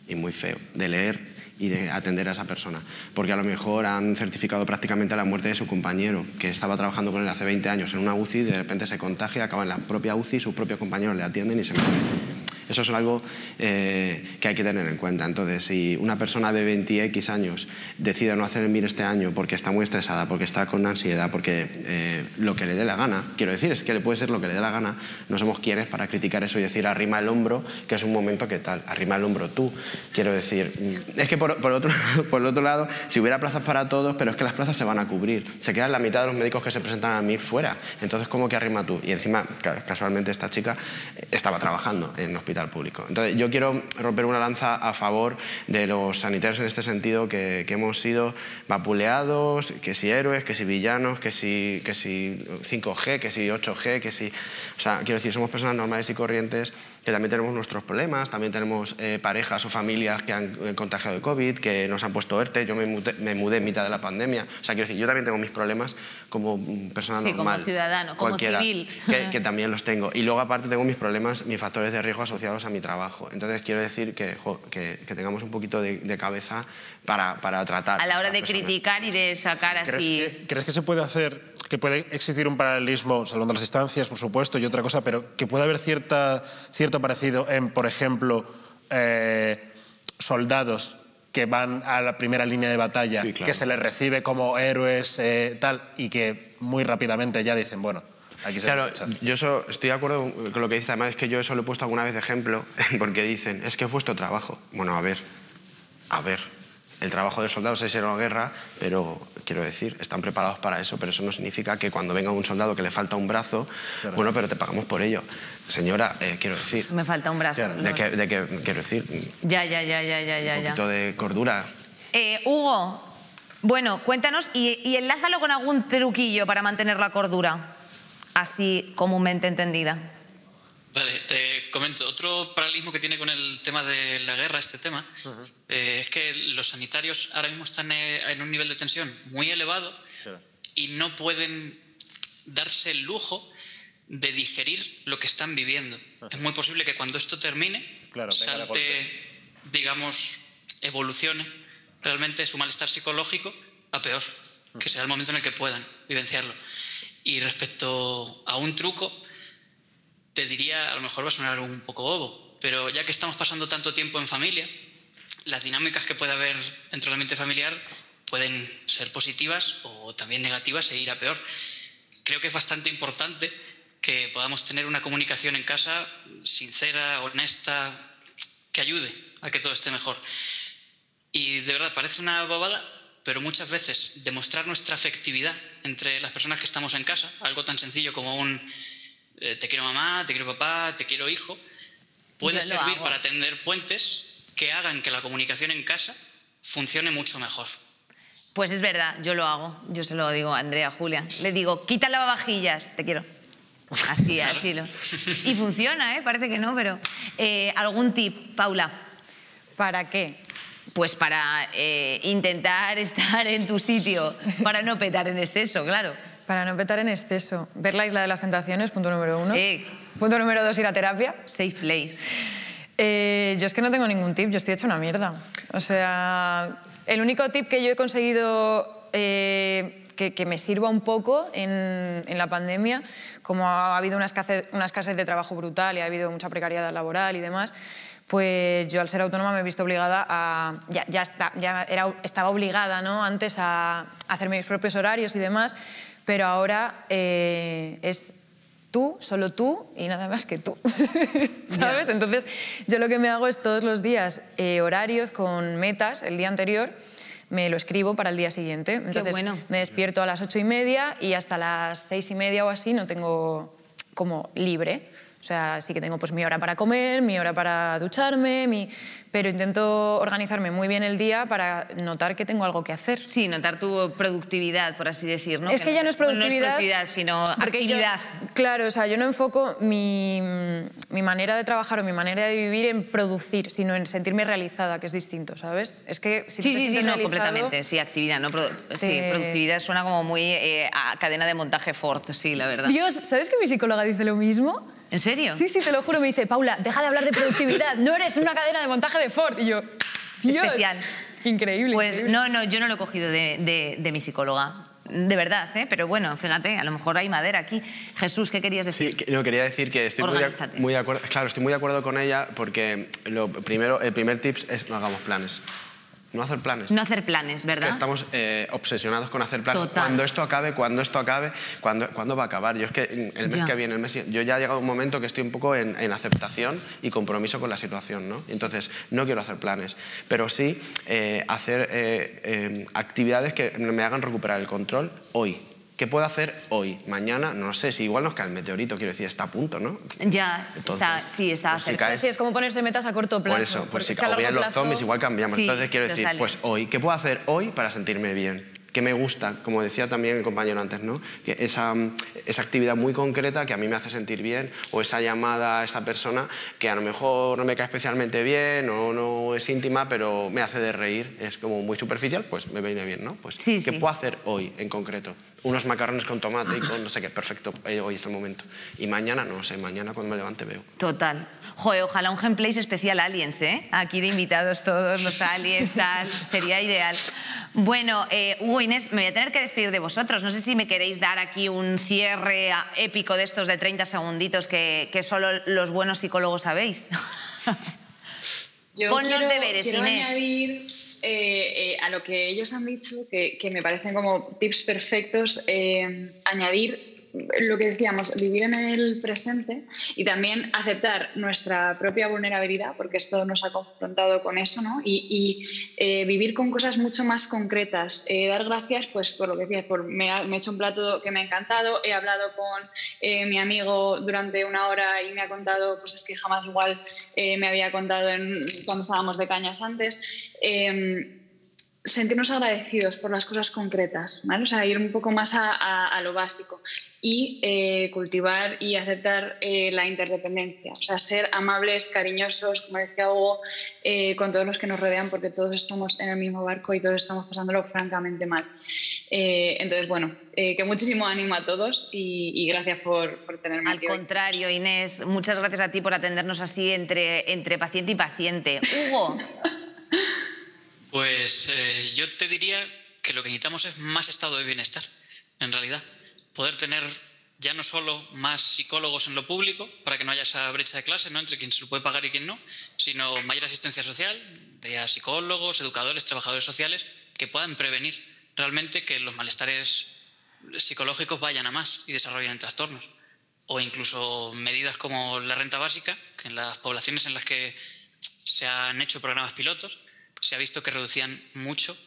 y muy feo de leer y de atender a esa persona, porque a lo mejor han certificado prácticamente la muerte de su compañero, que estaba trabajando con él hace 20 años en una UCI, de repente se contagia, acaba en la propia UCI, sus propios compañeros le atienden y se muere. Eso es algo que hay que tener en cuenta. Entonces, si una persona de 20x años decide no hacer el MIR este año porque está muy estresada, porque está con ansiedad, porque lo que le dé la gana, quiero decir, es que le puede ser lo que le dé la gana, no somos quienes para criticar eso y decir arrima el hombro, que es un momento que tal, arrima el hombro tú. Quiero decir, es que por el otro lado, si hubiera plazas para todos, pero es que las plazas se van a cubrir, se quedan la mitad de los médicos que se presentan al MIR fuera, entonces ¿cómo que arrima tú? Y encima, casualmente esta chica estaba trabajando en un hospital público. Entonces yo quiero romper una lanza a favor de los sanitarios en este sentido, que hemos sido vapuleados, que si héroes, que si villanos, que si 5G, que si 8G, que si... O sea, quiero decir, somos personas normales y corrientes que también tenemos nuestros problemas, también tenemos parejas o familias que han contagiado de COVID, que nos han puesto ERTE, yo me mudé en mitad de la pandemia. O sea, quiero decir, yo también tengo mis problemas como persona normal. Sí, como ciudadano, como civil. Que también los tengo. Y luego, aparte, tengo mis problemas, mis factores de riesgo asociados a mi trabajo. Entonces, quiero decir que tengamos un poquito de cabeza para tratar. A la hora de criticar y de sacar así... ¿Crees que se puede hacer, que puede existir un paralelismo, salvando las distancias, por supuesto, y otra cosa, pero que puede haber cierto parecido en, por ejemplo, soldados que van a la primera línea de batalla, sí, claro, que se les recibe como héroes, tal, y que muy rápidamente ya dicen, bueno, aquí se claro, yo estoy de acuerdo con lo que dice, además es que yo eso lo he puesto alguna vez de ejemplo, porque dicen, es que es vuestro trabajo. Bueno, a ver, A ver, el trabajo de soldados es ir a la guerra, pero quiero decir, están preparados para eso, pero eso no significa que cuando venga un soldado que le falta un brazo, bueno, pero te pagamos por ello. Señora, quiero decir... Me falta un brazo. Quiero decir... Ya. Un poquito de cordura. Hugo, bueno, cuéntanos y enlázalo con algún truquillo para mantener la cordura, así comúnmente entendida. Vale, te comento. Otro paralelismo que tiene con el tema de la guerra, este tema, es que los sanitarios ahora mismo están en un nivel de tensión muy elevado y no pueden darse el lujo de digerir lo que están viviendo. Es muy posible que cuando esto termine, salte, digamos, evolucione realmente su malestar psicológico a peor, que sea el momento en el que puedan vivenciarlo. Y respecto a un truco, te diría, a lo mejor va a sonar un poco bobo, pero ya que estamos pasando tanto tiempo en familia, las dinámicas que puede haber dentro del ambiente familiar pueden ser positivas o también negativas e ir a peor. Creo que es bastante importante que podamos tener una comunicación en casa sincera, honesta, que ayude a que todo esté mejor. Y de verdad, parece una bobada, pero muchas veces demostrar nuestra afectividad entre las personas que estamos en casa, algo tan sencillo como un te quiero mamá, te quiero papá, te quiero hijo, puede servir para tender puentes que hagan que la comunicación en casa funcione mucho mejor. Pues es verdad, yo lo hago. Yo se lo digo a Andrea, Julia. Le digo, quita lavavajillas, te quiero. Así, así. Y funciona, parece que no, pero... ¿algún tip, Paula? ¿Para qué? Pues para intentar estar en tu sitio, para no petar en exceso, claro. Para no petar en exceso. Ver la Isla de las Tentaciones, punto número 1. Punto número 2, ir a terapia. Safe place. Yo es que no tengo ningún tip, yo estoy hecha una mierda. O sea, el único tip que yo he conseguido que me sirva un poco en la pandemia, como ha habido una escasez de trabajo brutal y ha habido mucha precariedad laboral y demás, pues yo al ser autónoma me he visto obligada a... estaba obligada, ¿no?, antes a hacer mis propios horarios y demás, pero ahora es tú, solo tú y nada más que tú, ¿sabes? Entonces yo lo que me hago es todos los días horarios con metas el día anterior, me lo escribo para el día siguiente. Entonces me despierto a las 8:30 y hasta las 6:30 o así no tengo como libre. O sea, sí que tengo pues mi hora para comer, mi hora para ducharme, pero intento organizarme muy bien el día para notar que tengo algo que hacer. Sí, notar tu productividad, por así decir, ¿no? Es que ya no es productividad. No es productividad, sino actividad. Claro, o sea, yo no enfoco mi manera de trabajar o mi manera de vivir en producir, sino en sentirme realizada, que es distinto, ¿sabes? Es que si sí, no, completamente. Sí, actividad, ¿no? Sí, productividad suena como muy a cadena de montaje Ford, sí, la verdad. Dios, ¿sabes que mi psicóloga dice lo mismo? ¿En serio? Sí, te lo juro, me dice, Paula, deja de hablar de productividad, no eres una cadena de montaje de Ford. Y yo, Dios, especial. Increíble. Pues no, yo no lo he cogido de mi psicóloga. De verdad, pero bueno, fíjate, a lo mejor hay madera aquí. Jesús, ¿qué querías decir? Sí, quería decir que estoy muy de acuerdo. Claro, estoy muy de acuerdo con ella porque el primer tip es no hagamos planes. No hacer planes. No hacer planes, ¿verdad? Que estamos obsesionados con hacer planes. Total. Cuando esto acabe, ¿cuándo va a acabar? Yo es que el mes que viene, yo ya ha llegado un momento que estoy un poco en aceptación y compromiso con la situación, ¿no? Entonces, no quiero hacer planes, pero sí hacer actividades que me hagan recuperar el control hoy. ¿Qué puedo hacer hoy? Mañana, no sé, si igual nos cae el meteorito, quiero decir, está a punto, ¿no? Ya, está cerca. Sí, es como ponerse metas a corto plazo. Por eso, pues si o bien los zombies igual cambiamos. Sí, entonces quiero decir, pues hoy, ¿qué puedo hacer hoy para sentirme bien? Que me gusta, como decía también el compañero antes, ¿no? Que esa actividad muy concreta que a mí me hace sentir bien, o esa llamada a esa persona que a lo mejor no me cae especialmente bien o no es íntima, pero me hace de reír, es como muy superficial, pues me viene bien, ¿no? Pues, ¿qué puedo hacer hoy en concreto? Unos macarrones con tomate y con no sé qué, perfecto, hoy es el momento. Y mañana, no sé, mañana cuando me levante veo. Total. Joder, ojalá un gameplay especial Aliens, ¿eh? Aquí de invitados todos los aliens, tal, sería ideal. Bueno, Hugo, Inés, me voy a tener que despedir de vosotros. No sé si me queréis dar aquí un cierre épico de estos de 30 segunditos que solo los buenos psicólogos sabéis. Pon los deberes, Inés. Añadir a lo que ellos han dicho, que me parecen como tips perfectos, añadir lo que decíamos, vivir en el presente y también aceptar nuestra propia vulnerabilidad, porque esto nos ha confrontado con eso, ¿no? Y vivir con cosas mucho más concretas. Dar gracias, pues, por lo que decías, me he hecho un plato que me ha encantado, he hablado con mi amigo durante una hora y me ha contado cosas que jamás igual me había contado cuando estábamos de cañas antes. Sentirnos agradecidos por las cosas concretas, ¿vale? O sea, ir un poco más a lo básico y cultivar y aceptar la interdependencia, o sea, ser amables, cariñosos, como decía Hugo, con todos los que nos rodean, porque todos estamos en el mismo barco y todos estamos pasándolo francamente mal. Entonces, bueno, que muchísimo ánimo a todos y gracias por tenerme aquí. Al contrario, Inés, muchas gracias a ti por atendernos así entre paciente y paciente. Hugo. Pues yo te diría que lo que necesitamos es más estado de bienestar, en realidad. Poder tener ya no solo más psicólogos en lo público, para que no haya esa brecha de clase, ¿no?, entre quien se lo puede pagar y quien no, sino mayor asistencia social, de psicólogos, educadores, trabajadores sociales, que puedan prevenir realmente que los malestares psicológicos vayan a más y desarrollen trastornos. O incluso medidas como la renta básica, que en las poblaciones en las que se han hecho programas pilotos, se ha visto que reducían mucho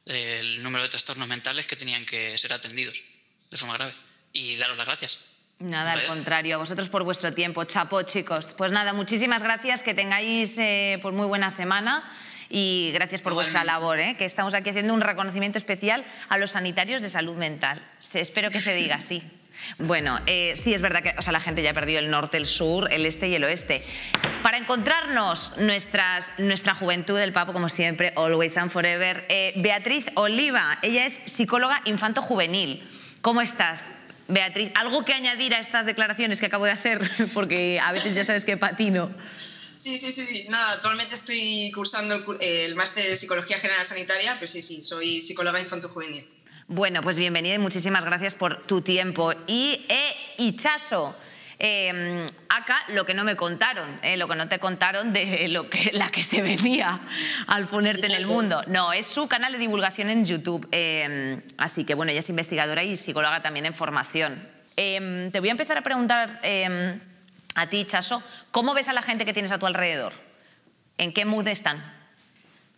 el número de trastornos mentales que tenían que ser atendidos de forma grave. Y daros las gracias. Nada, al contrario, a vosotros por vuestro tiempo. Chapó, chicos. Pues nada, muchísimas gracias, que tengáis pues muy buena semana y gracias por vuestra labor, que estamos aquí haciendo un reconocimiento especial a los sanitarios de salud mental. Espero que se diga así. Bueno, sí, es verdad que la gente ya ha perdido el norte, el sur, el este y el oeste. Para encontrarnos nuestra juventud del Papo, como siempre, always and forever, Beatriz Oliva, ella es psicóloga infanto-juvenil. ¿Cómo estás, Beatriz? ¿Algo que añadir a estas declaraciones que acabo de hacer? Porque a veces ya sabes que patino. Sí. Nada, actualmente estoy cursando el máster de Psicología General Sanitaria, pero sí, soy psicóloga infanto-juvenil. Bueno, pues bienvenida y muchísimas gracias por tu tiempo. Y Itxaso, acá lo que no me contaron, lo que no te contaron de la que se venía al ponerte en el mundo. No, es su canal de divulgación en YouTube. Así que bueno, ella es investigadora y psicóloga también en formación. Te voy a empezar a preguntar a ti, Itxaso, ¿cómo ves a la gente que tienes a tu alrededor? ¿En qué mood están?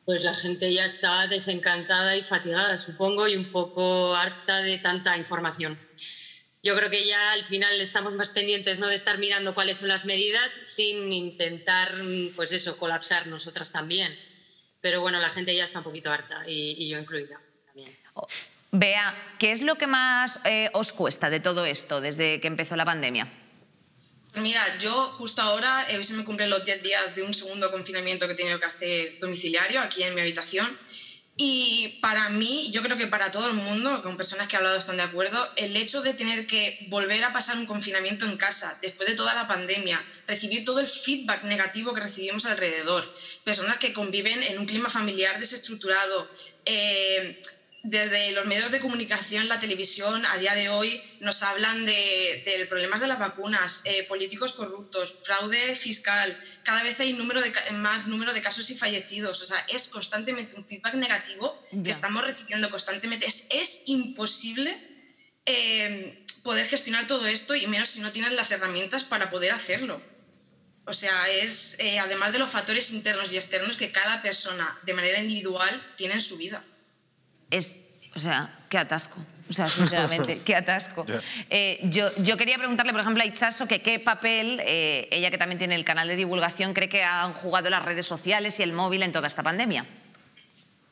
Pues la gente ya está desencantada y fatigada, supongo, y un poco harta de tanta información. Yo creo que ya al final estamos más pendientes, ¿no?, de estar mirando cuáles son las medidas sin intentar, pues eso, colapsar nosotras también. Pero bueno, la gente ya está un poquito harta y yo incluida también. Bea, ¿qué es lo que más os cuesta de todo esto desde que empezó la pandemia? Mira, yo justo ahora, hoy se me cumplen los 10 días de un segundo confinamiento que he tenido que hacer domiciliario aquí en mi habitación. Y para mí, yo creo que para todo el mundo, con personas que he hablado están de acuerdo, el hecho de tener que volver a pasar un confinamiento en casa después de toda la pandemia, recibir todo el feedback negativo que recibimos alrededor, personas que conviven en un clima familiar desestructurado, desde los medios de comunicación, la televisión, a día de hoy nos hablan de problemas de las vacunas, políticos corruptos, fraude fiscal, cada vez hay más número de casos y fallecidos. O sea, es constantemente un feedback negativo que estamos recibiendo constantemente. Es imposible poder gestionar todo esto y menos si no tienes las herramientas para poder hacerlo. O sea, es además de los factores internos y externos que cada persona de manera individual tiene en su vida. O sea, qué atasco. O sea, sinceramente, qué atasco. Yo quería preguntarle, por ejemplo, a Itxaso que qué papel, ella que también tiene el canal de divulgación, cree que han jugado las redes sociales y el móvil en toda esta pandemia.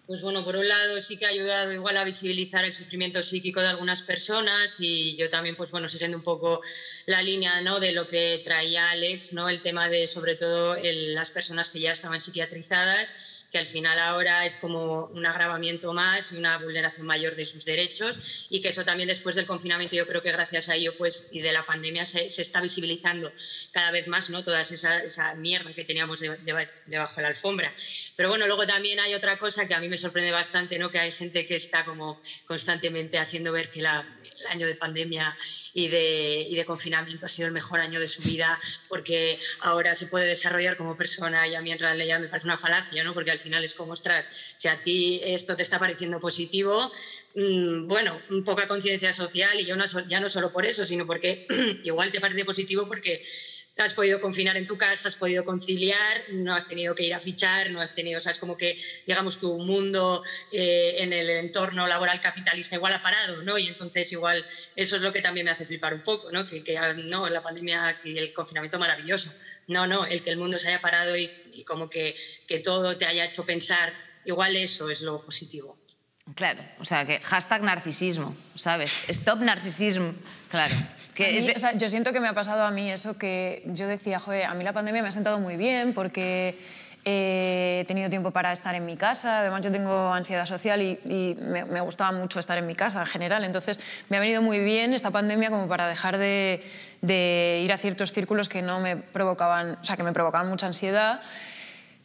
Pues bueno, por un lado sí que ha ayudado igual a visibilizar el sufrimiento psíquico de algunas personas y yo también, pues bueno, siguiendo un poco la línea, ¿no?, de lo que traía Alex, ¿no?, el tema de sobre todo las personas que ya estaban psiquiatrizadas, que al final ahora es como un agravamiento más y una vulneración mayor de sus derechos y que eso también después del confinamiento yo creo que gracias a ello pues y de la pandemia se está visibilizando cada vez más, ¿no?, toda esa mierda que teníamos debajo de la alfombra. Pero bueno, luego también hay otra cosa que a mí me sorprende bastante, ¿no?, que hay gente que está como constantemente haciendo ver que la el año de pandemia y de confinamiento ha sido el mejor año de su vida porque ahora se puede desarrollar como persona, y a mí en realidad me parece una falacia, ¿no? Porque al final es como, ostras, si a ti esto te está pareciendo positivo, bueno, poca conciencia social, y ya no solo por eso, sino porque igual te parece positivo porque te has podido confinar en tu casa, has podido conciliar, no has tenido que ir a fichar, no has tenido, o sea, es como que, digamos, tu mundo en el entorno laboral capitalista igual ha parado, ¿no? Y entonces igual eso es lo que también me hace flipar un poco, ¿no? Que no, la pandemia y el confinamiento maravilloso. No, el que el mundo se haya parado y como que todo te haya hecho pensar, igual eso es lo positivo. Claro, o sea, que hashtag narcisismo, ¿sabes? Stop narcisismo, claro. O sea, yo siento que me ha pasado a mí eso que yo decía, joder, a mí la pandemia me ha sentado muy bien porque he tenido tiempo para estar en mi casa, además yo tengo ansiedad social y me gustaba mucho estar en mi casa en general, entonces me ha venido muy bien esta pandemia como para dejar de ir a ciertos círculos que no me provocaban, o sea, que me provocaban mucha ansiedad,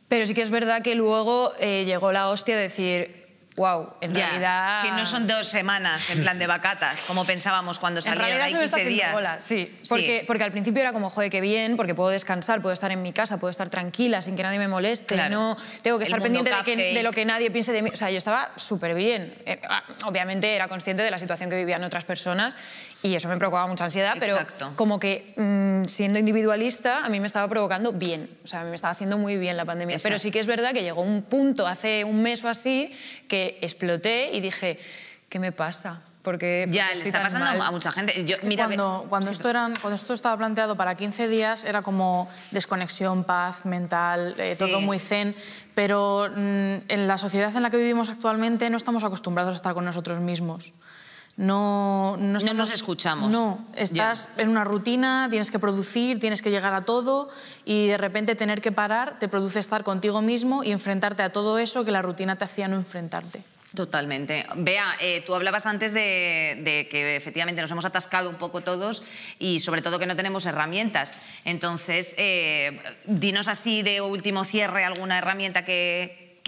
pero sí que es verdad que luego llegó la hostia de decir, wow, en realidad... Que no son 2 semanas en plan de vacatas, como pensábamos cuando salieron, hay 15 días. Sí, porque al principio era como, joder, qué bien, porque puedo descansar, puedo estar en mi casa, puedo estar tranquila, sin que nadie me moleste, claro. No tengo que estar pendiente de lo que nadie piense de mí. O sea, yo estaba súper bien. Obviamente era consciente de la situación que vivían otras personas y eso me provocaba mucha ansiedad, pero como que siendo individualista a mí me estaba provocando bien. O sea, me estaba haciendo muy bien la pandemia. Exacto. Pero sí que es verdad que llegó un punto hace un mes o así que exploté y dije, ¿qué me pasa? Porque ya, le está pasando a mucha gente. Yo, mira, cuando esto estaba planteado para 15 días era como desconexión, paz mental, todo muy zen, pero en la sociedad en la que vivimos actualmente no estamos acostumbrados a estar con nosotros mismos. No nos escuchamos. No, estás en una rutina, tienes que producir, tienes que llegar a todo y de repente tener que parar te produce estar contigo mismo y enfrentarte a todo eso que la rutina te hacía no enfrentarte. Totalmente. Bea, tú hablabas antes de que efectivamente nos hemos atascado un poco todos y sobre todo que no tenemos herramientas. Entonces, dinos así de último cierre alguna herramienta que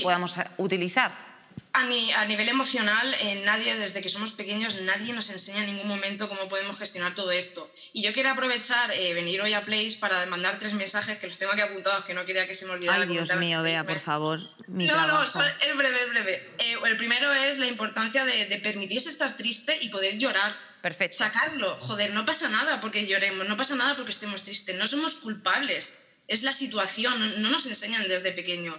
podamos utilizar. A nivel emocional, nadie, desde que somos pequeños, nadie nos enseña en ningún momento cómo podemos gestionar todo esto. Y yo quiero aprovechar, venir hoy a Place para mandar 3 mensajes que los tengo aquí apuntados, que no quería que se me olvidara. Ay, Dios mío, Bea, por favor. Es breve. El primero es la importancia de permitirse estar triste y poder llorar. Perfecto. Sacarlo. Joder, no pasa nada porque lloremos, no pasa nada porque estemos tristes, no somos culpables. Es la situación, no nos enseñan desde pequeños.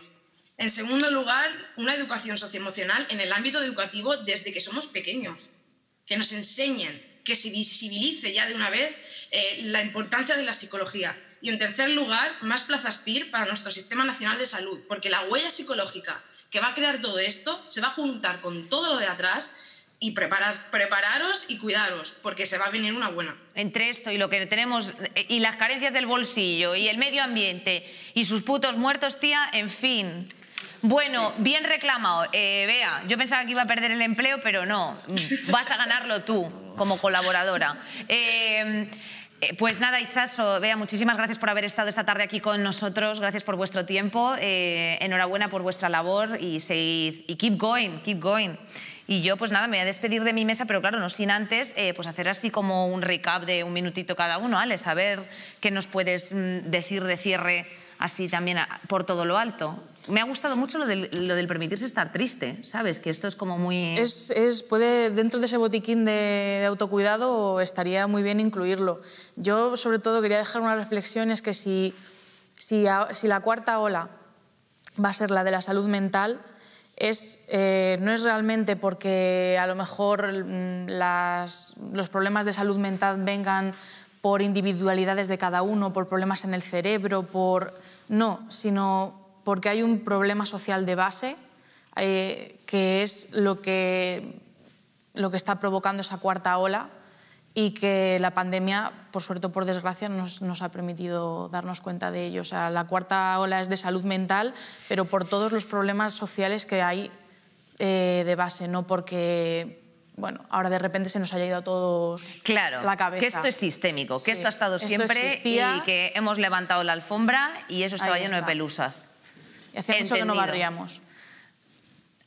En segundo lugar, una educación socioemocional en el ámbito educativo desde que somos pequeños. Que nos enseñen, que se visibilice ya de una vez la importancia de la psicología. Y en tercer lugar, más plazas PIR para nuestro Sistema Nacional de Salud, porque la huella psicológica que va a crear todo esto se va a juntar con todo lo de atrás y prepararos y cuidaros, porque se va a venir una buena. Entre esto y lo que tenemos, y las carencias del bolsillo, y el medio ambiente, y sus putos muertos, tía, en fin... Bueno, bien reclamado. Bea, yo pensaba que iba a perder el empleo, pero no. Vas a ganarlo tú, como colaboradora. Pues nada, Itxaso, Bea, muchísimas gracias por haber estado esta tarde aquí con nosotros. Gracias por vuestro tiempo. Enhorabuena por vuestra labor y keep going, keep going. Y yo, pues nada, me voy a despedir de mi mesa, pero claro, no sin antes pues hacer así como un recap de un minutito cada uno. Alex, a ver qué nos puedes decir de cierre así también por todo lo alto. Me ha gustado mucho lo del permitirse estar triste, ¿sabes? Que esto es como muy... Puede, dentro de ese botiquín de autocuidado estaría muy bien incluirlo. Yo, sobre todo, quería dejar una reflexión, es que si la cuarta ola va a ser la de la salud mental, no es realmente porque a lo mejor los problemas de salud mental vengan por individualidades de cada uno, por problemas en el cerebro, no, sino porque hay un problema social de base que es lo que está provocando esa cuarta ola y que la pandemia, por suerte o por desgracia, nos ha permitido darnos cuenta de ello. O sea, la cuarta ola es de salud mental, pero por todos los problemas sociales que hay de base, no porque... Bueno, ahora de repente se nos haya ido a todos la cabeza. Que esto es sistémico, que esto ha estado siempre y que hemos levantado la alfombra y eso estaba lleno de pelusas. Y hacía mucho que no barríamos.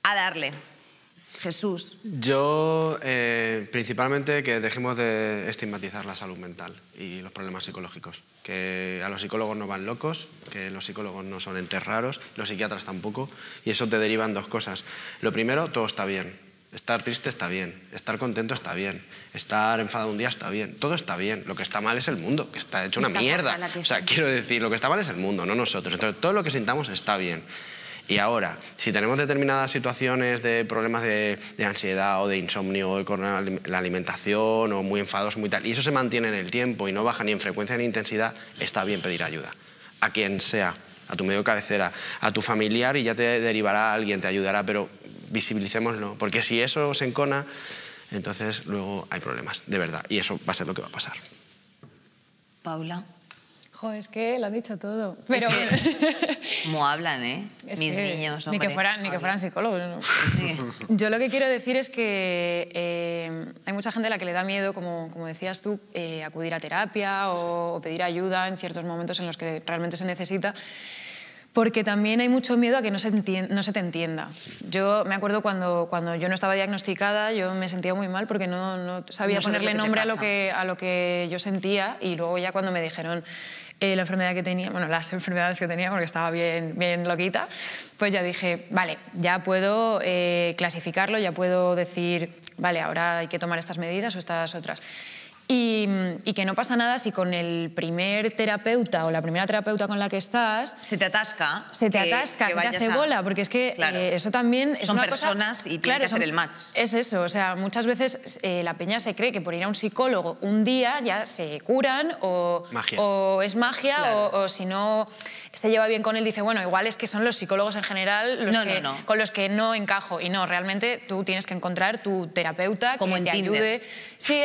A darle. Jesús. Yo, principalmente, que dejemos de estigmatizar la salud mental y los problemas psicológicos. Que a los psicólogos no van locos, que los psicólogos no son entes raros, los psiquiatras tampoco, y eso te deriva en dos cosas. Lo primero, todo está bien. Estar triste está bien, estar contento está bien, estar enfadado un día está bien, todo está bien. Lo que está mal es el mundo, que está hecho una mierda. O sea, quiero decir, lo que está mal es el mundo, no nosotros. Entonces, todo lo que sintamos está bien. Y ahora, si tenemos determinadas situaciones de problemas de ansiedad o de insomnio o con la alimentación o muy enfadosos, muy tal, y eso se mantiene en el tiempo y no baja ni en frecuencia ni en intensidad, está bien pedir ayuda. A quien sea, a tu médico de cabecera, a tu familiar, y ya te derivará a alguien, te ayudará, pero visibilicémoslo, porque si eso se encona, entonces luego hay problemas, de verdad, y eso va a ser lo que va a pasar. Paula. Joder, es que lo han dicho todo. Pero como hablan, ¿eh? Mis niños, hombre. Ni que fueran psicólogos. ¿No? Sí. Yo lo que quiero decir es que hay mucha gente a la que le da miedo, como decías tú, acudir a terapia o pedir ayuda en ciertos momentos en los que realmente se necesita. Porque también hay mucho miedo a que no se te entienda. Yo me acuerdo cuando yo no estaba diagnosticada, yo me sentía muy mal porque no sabía ponerle nombre a lo que yo sentía, y luego ya cuando me dijeron la enfermedad que tenía, bueno, las enfermedades que tenía, porque estaba bien loquita, pues ya dije, vale, ya puedo clasificarlo, ya puedo decir, vale, ahora hay que tomar estas medidas o estas otras. Y que no pasa nada si con el primer terapeuta o la primera terapeuta con la que estás... Se te atasca. Se te hace bola, porque es que claro, eso también es son una personas cosa, y tiene que hacer el match. Es eso, o sea, muchas veces la peña se cree que por ir a un psicólogo un día ya se curan o es magia, claro, o si no se lleva bien con él, dice, bueno, igual es que son los psicólogos en general con los que no encajo. Y no, realmente tú tienes que encontrar tu terapeuta que te ayude. Sí,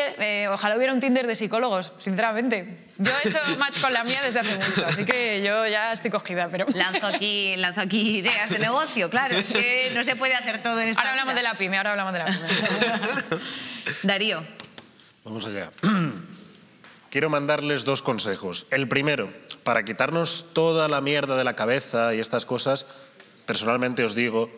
ojalá hubiera un Tinder de psicólogos, sinceramente. Yo he hecho match con la mía desde hace mucho, así que yo ya estoy cogida, pero... Lanzo aquí ideas de negocio, claro, es que no se puede hacer todo en esta Ahora hablamos de la pyme, Darío. Vamos allá. Quiero mandarles dos consejos. El primero, para quitarnos toda la mierda de la cabeza y estas cosas, personalmente os digo,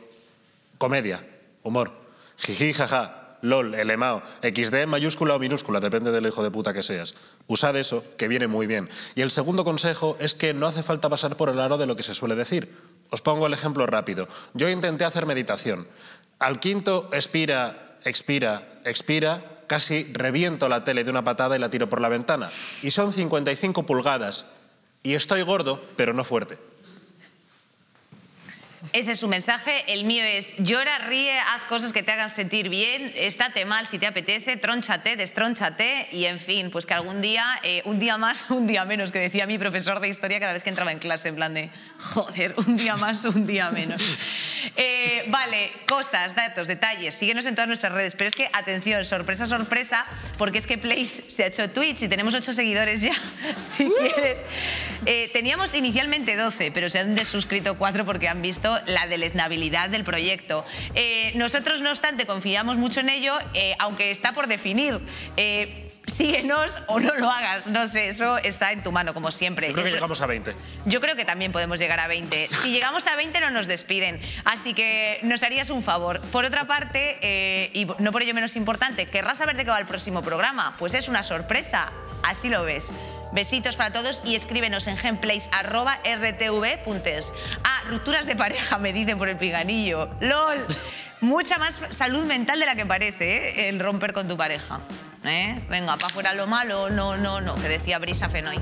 comedia, humor, jiji, jaja. LOL, elemao, XD en mayúscula o minúscula, depende del hijo de puta que seas. Usad eso, que viene muy bien. Y el segundo consejo es que no hace falta pasar por el aro de lo que se suele decir. Os pongo el ejemplo rápido. Yo intenté hacer meditación. Al quinto expira, expira, expira, casi reviento la tele de una patada y la tiro por la ventana. Y son 55 pulgadas. Y estoy gordo, pero no fuerte. Ese es su mensaje. El mío es: llora, ríe, haz cosas que te hagan sentir bien, estate mal si te apetece, trónchate, destrónchate y, en fin, pues que algún día, un día más, un día menos, que decía mi profesor de historia cada vez que entraba en clase, en plan de, joder, un día más, un día menos. Vale, cosas, datos, detalles, síguenos en todas nuestras redes, pero es que, atención, sorpresa, sorpresa, porque es que Place se ha hecho Twitch y tenemos 8 seguidores ya, si quieres. Teníamos inicialmente 12, pero se han desuscrito 4 porque han visto la deleznabilidad del proyecto. Nosotros, no obstante, confiamos mucho en ello, aunque está por definir. Síguenos o no lo hagas, no sé, eso está en tu mano, como siempre. Yo creo que llegamos a 20. Yo creo que también podemos llegar a 20. Si llegamos a 20 no nos despiden, así que nos harías un favor. Por otra parte, y no por ello menos importante, ¿querrás saber de qué va el próximo programa? Pues es una sorpresa, así lo ves. Besitos para todos y escríbenos en genplace@rtv.es. Rupturas de pareja, me dicen por el piganillo. ¡Lol! Mucha más salud mental de la que parece, el romper con tu pareja. Venga, para fuera lo malo, no, que decía Brisa Fenoy.